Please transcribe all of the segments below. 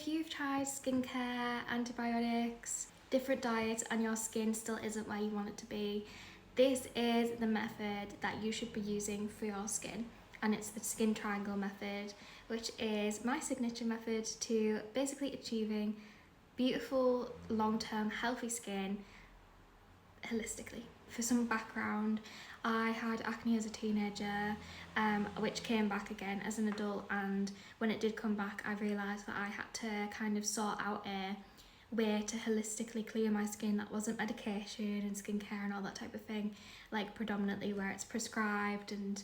if you've tried skincare, antibiotics, different diets, and your skin still isn't where you want it to be, this is the method that you should be using for your skin. And it's the skin triangle method, which is my signature method to basically achieving beautiful, long-term, healthy skin holistically. For some background, I had acne as a teenager, which came back again as an adult, and when it did come back, I realised that I had to kind of sort out a way to holistically clear my skin that wasn't medication and skincare and all that type of thing, like predominantly where it's prescribed and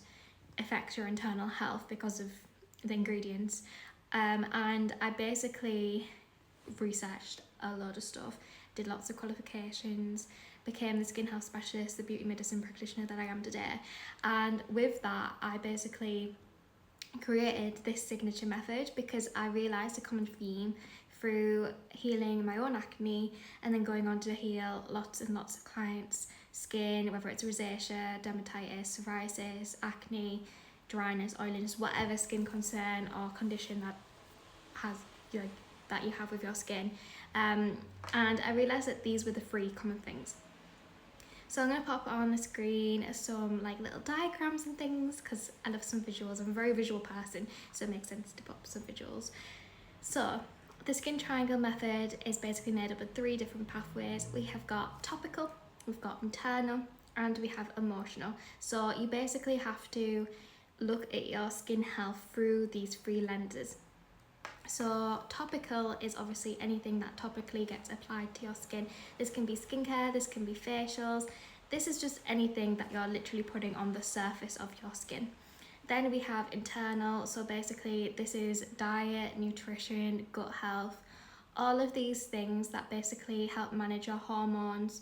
affects your internal health because of the ingredients. And I basically researched a load of stuff, did lots of qualifications, became the skin health specialist, the beauty medicine practitioner that I am today. And with that, I basically created this signature method because I realised a common theme through healing my own acne and then going on to heal lots and lots of clients' skin, whether it's rosacea, dermatitis, psoriasis, acne, dryness, oiliness, whatever skin concern or condition that has that you have with your skin. And I realised that these were the 3 common things. So I'm going to pop on the screen some like little diagrams and things because I love some visuals. I'm a very visual person, so it makes sense to pop some visuals. So the skin triangle method is basically made up of 3 different pathways. We have got topical, we've got internal, and we have emotional. So you basically have to look at your skin health through these 3 lenses. So topical is obviously anything that topically gets applied to your skin. This can be skincare, this can be facials. This is just anything that you're literally putting on the surface of your skin. Then we have internal, so basically this is diet, nutrition, gut health, all of these things that basically help manage your hormones,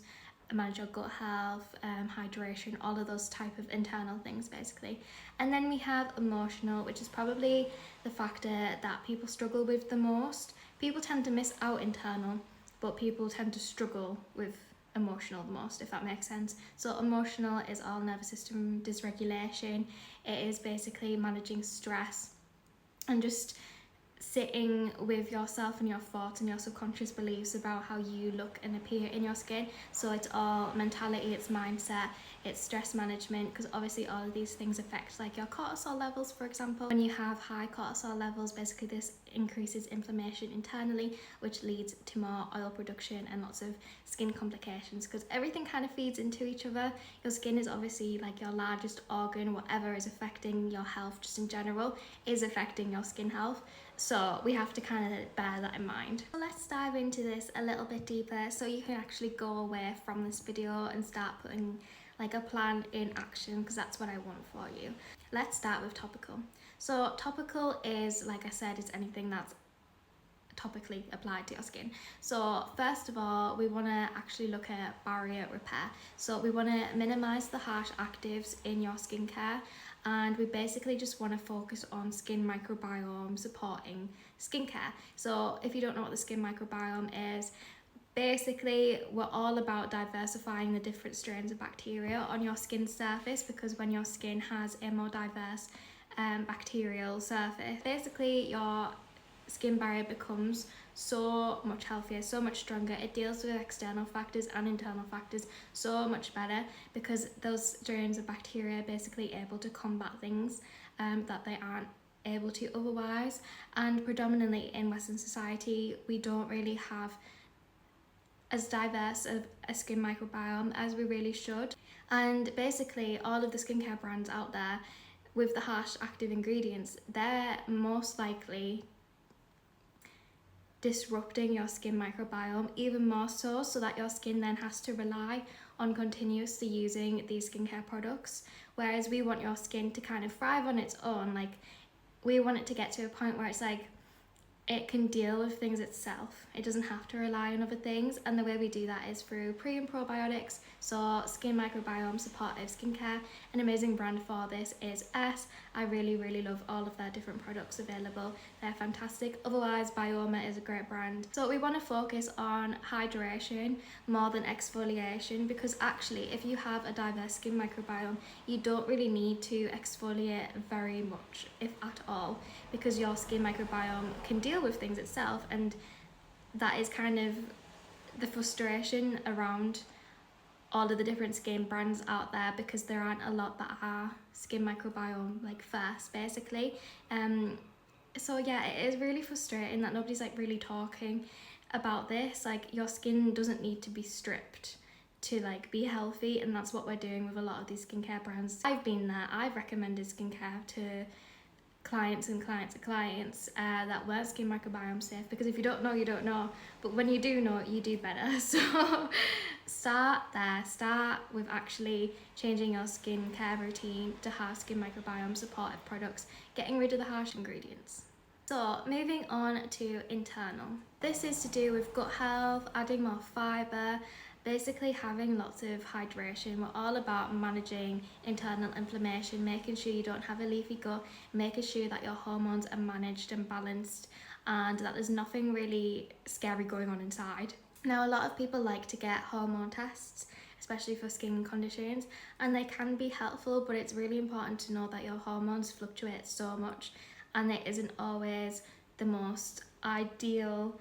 manage your gut health, hydration, all of those type of internal things basically. And then we have emotional, which is probably the factor that people struggle with the most. People tend to miss out internal, but people tend to struggle with emotional the most, if that makes sense. So emotional is all nervous system dysregulation. It is basically managing stress and just sitting with yourself and your thoughts and your subconscious beliefs about how you look and appear in your skin. So it's all mentality, it's mindset, it's stress management, because obviously all of these things affect like your cortisol levels, for example. When you have high cortisol levels, basically this increases inflammation internally, which leads to more oil production and lots of skin complications, because everything kind of feeds into each other. Your skin is obviously like your largest organ. Whatever is affecting your health just in general is affecting your skin health. So we have to kind of bear that in mind. Let's dive into this a little bit deeper so you can actually go away from this video and start putting like a plan in action, because that's what I want for you. Let's start with topical. So topical is, like I said, is anything that's topically applied to your skin. So first of all, we want to actually look at barrier repair. So we want to minimize the harsh actives in your skincare, and we basically just want to focus on skin microbiome supporting skincare. So if you don't know what the skin microbiome is, basically we're all about diversifying the different strains of bacteria on your skin surface, because when your skin has a more diverse bacterial surface, basically your skin barrier becomes so much healthier, so much stronger. It deals with external factors and internal factors so much better, because those strains of bacteria are basically able to combat things that they aren't able to otherwise. And predominantly in Western society, we don't really have as diverse of a skin microbiome as we really should. And basically all of the skincare brands out there with the harsh active ingredients, they're most likely disrupting your skin microbiome even more so that your skin then has to rely on continuously using these skincare products. Whereas we want your skin to kind of thrive on its own. Like, we want it to get to a point where it's like it can deal with things itself. It doesn't have to rely on other things, and the way we do that is through pre and probiotics. So skin microbiome supportive skincare. An amazing brand for this is S. I really love all of their different products available. They're fantastic. Otherwise, Bioma is a great brand. So we want to focus on hydration more than exfoliation, because actually if you have a diverse skin microbiome, you don't really need to exfoliate very much, if at all, because your skin microbiome can deal with things itself. And that is kind of the frustration around all of the different skin brands out there, because there aren't a lot that are skin microbiome like first, basically. So yeah, it is really frustrating that nobody's like really talking about this. Like, your skin doesn't need to be stripped to like be healthy, and that's what we're doing with a lot of these skincare brands. I've been there. I've recommended skincare to clients that weren't skin microbiome safe, because if you don't know, you don't know, but when you do know, you do better. So start there. Start with actually changing your skincare routine to have skin microbiome supportive products, getting rid of the harsh ingredients. So moving on to internal. This is to do with gut health, adding more fibre, basically having lots of hydration. We're all about managing internal inflammation, making sure you don't have a leaky gut, making sure that your hormones are managed and balanced, and that there's nothing really scary going on inside. Now, a lot of people like to get hormone tests, especially for skin conditions, and they can be helpful, but it's really important to know that your hormones fluctuate so much, and it isn't always the most ideal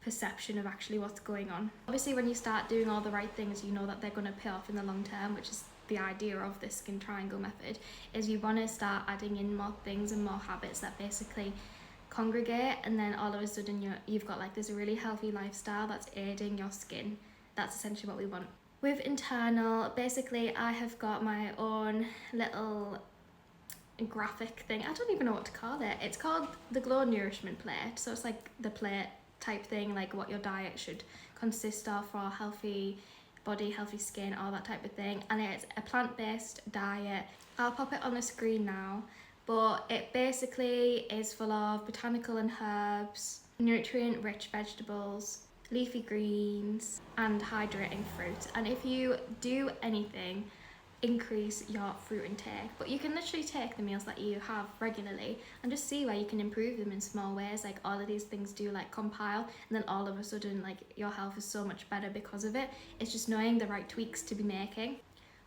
perception of actually what's going on. Obviously, when you start doing all the right things, you know that they're going to pay off in the long term, which is the idea of this skin triangle method, is you want to start adding in more things and more habits that basically congregate, and then all of a sudden you've got like this really healthy lifestyle that's aiding your skin. That's essentially what we want. With internal, basically I have got my own little graphic thing. I don't even know what to call it. It's called the Glow Nourishment Plate. So it's like the plate type thing, like what your diet should consist of for a healthy body, healthy skin, all that type of thing. And it's a plant-based diet. I'll pop it on the screen now, but it basically is full of botanical and herbs, nutrient-rich vegetables, leafy greens, and hydrating fruit. And if you do anything, increase your fruit intake. But you can literally take the meals that you have regularly and just see where you can improve them in small ways. Like, all of these things do like compile, and then all of a sudden like your health is so much better because of it. It's just knowing the right tweaks to be making.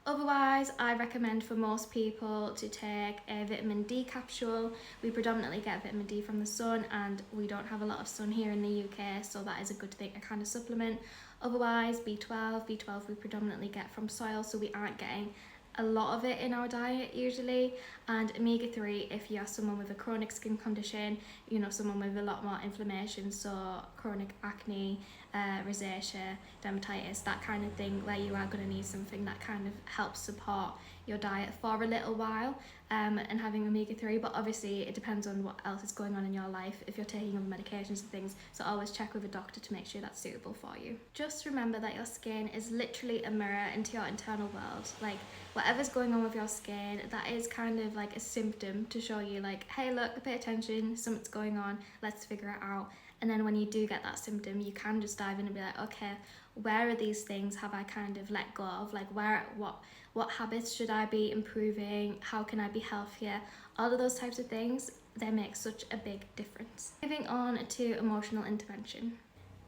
Otherwise, I recommend for most people to take a vitamin D capsule. We predominantly get vitamin D from the sun, and we don't have a lot of sun here in the UK, so that is a good thing, a kind of supplement. Otherwise, B12 we predominantly get from soil, so we aren't getting a lot of it in our diet usually. And omega-3 if you are someone with a chronic skin condition, you know, someone with a lot more inflammation, so chronic acne, rosacea, dermatitis, that kind of thing, where you are going to need something that kind of helps support your diet for a little while, and having omega-3. But obviously it depends on what else is going on in your life, if you're taking other medications and things, so always check with a doctor to make sure that's suitable for you. Just remember that your skin is literally a mirror into your internal world. Like, whatever's going on with your skin, that is kind of like a symptom to show you like, hey look, pay attention, something's going on, let's figure it out. And then when you do get that symptom, you can just dive in and be like, okay, where are these things have I kind of let go of? Like, what habits should I be improving? How can I be healthier? All of those types of things, they make such a big difference. Moving on to emotional intervention.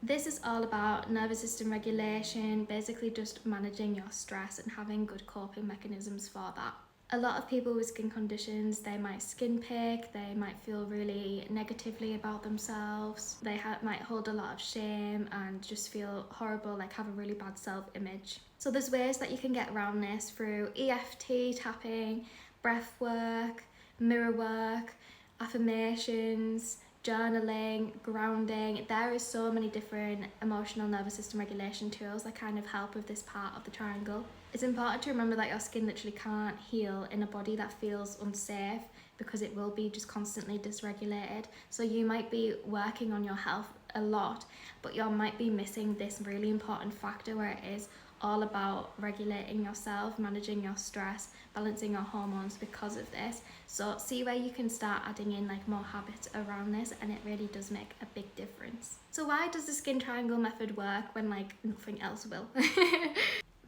This is all about nervous system regulation, basically just managing your stress and having good coping mechanisms for that. A lot of people with skin conditions, they might skin pick, they might feel really negatively about themselves, they might hold a lot of shame and just feel horrible, like have a really bad self-image. So there's ways that you can get around this through EFT tapping, breath work, mirror work, affirmations, journaling, grounding. There is so many different emotional nervous system regulation tools that kind of help with this part of the triangle. It's important to remember that your skin literally can't heal in a body that feels unsafe, because it will be just constantly dysregulated. So you might be working on your health a lot, but you might be missing this really important factor where it is all about regulating yourself, managing your stress, balancing your hormones because of this. So see where you can start adding in like more habits around this, and it really does make a big difference. So why does the skin triangle method work when like nothing else will?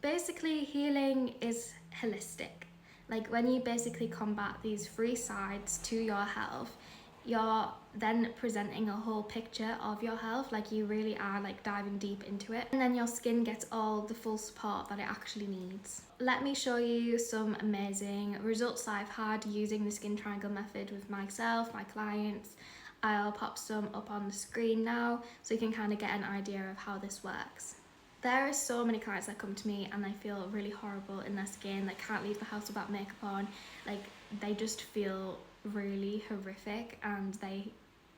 Basically, healing is holistic. Like, when you basically combat these three sides to your health, you're then presenting a whole picture of your health, like you really are like diving deep into it, and then your skin gets all the full support that it actually needs. Let me show you some amazing results I've had using the skin triangle method with myself, my clients. I'll pop some up on the screen now so you can kind of get an idea of how this works. There are so many clients that come to me and they feel really horrible in their skin, they can't leave the house without makeup on, like they just feel really horrific and they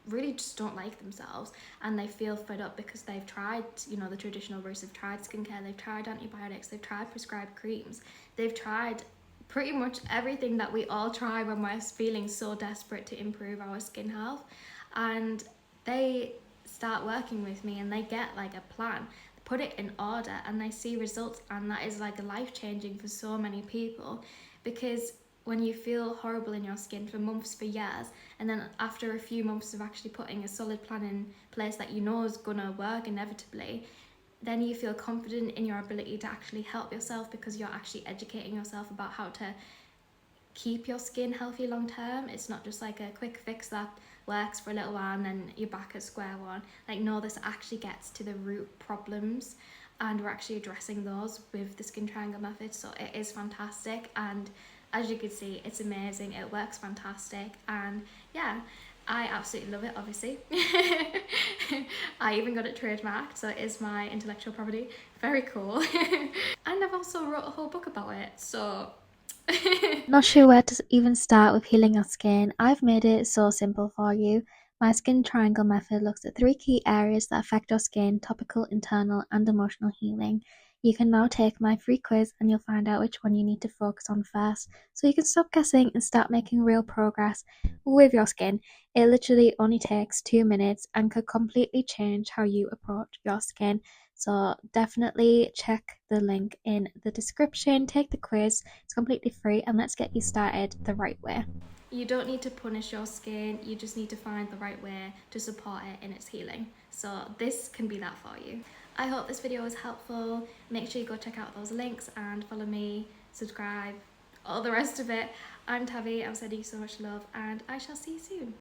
really just don't like themselves, and they feel fed up because they've tried, you know, the traditional routes. They've tried skincare, they've tried antibiotics, they've tried prescribed creams, they've tried pretty much everything that we all try when we're feeling so desperate to improve our skin health, and they start working with me and they get like a plan, put it in order, and they see results, and that is like life-changing for so many people. Because when you feel horrible in your skin for months, for years, and then after a few months of actually putting a solid plan in place that you know is gonna work inevitably, then you feel confident in your ability to actually help yourself, because you're actually educating yourself about how to keep your skin healthy long term. It's not just like a quick fix that works for a little while and then you're back at square one. Like, no, this actually gets to the root problems, and we're actually addressing those with the skin triangle method. So it is fantastic, and as you can see, it's amazing, it works fantastic, and yeah, I absolutely love it, obviously. I even got it trademarked, so it is my intellectual property. Very cool. And I've also wrote a whole book about it, so not sure where to even start with healing your skin. I've made it so simple for you. My skin triangle method looks at 3 key areas that affect your skin: topical, internal, and emotional healing. You can now take my free quiz and you'll find out which one you need to focus on first, so you can stop guessing and start making real progress with your skin. It literally only takes 2 minutes and could completely change how you approach your skin. So definitely check the link in the description, take the quiz, it's completely free, and let's get you started the right way. You don't need to punish your skin, you just need to find the right way to support it in its healing. So this can be that for you. I hope this video was helpful. Make sure you go check out those links and follow me, subscribe, all the rest of it. I'm Tabi, I'm sending you so much love, and I shall see you soon.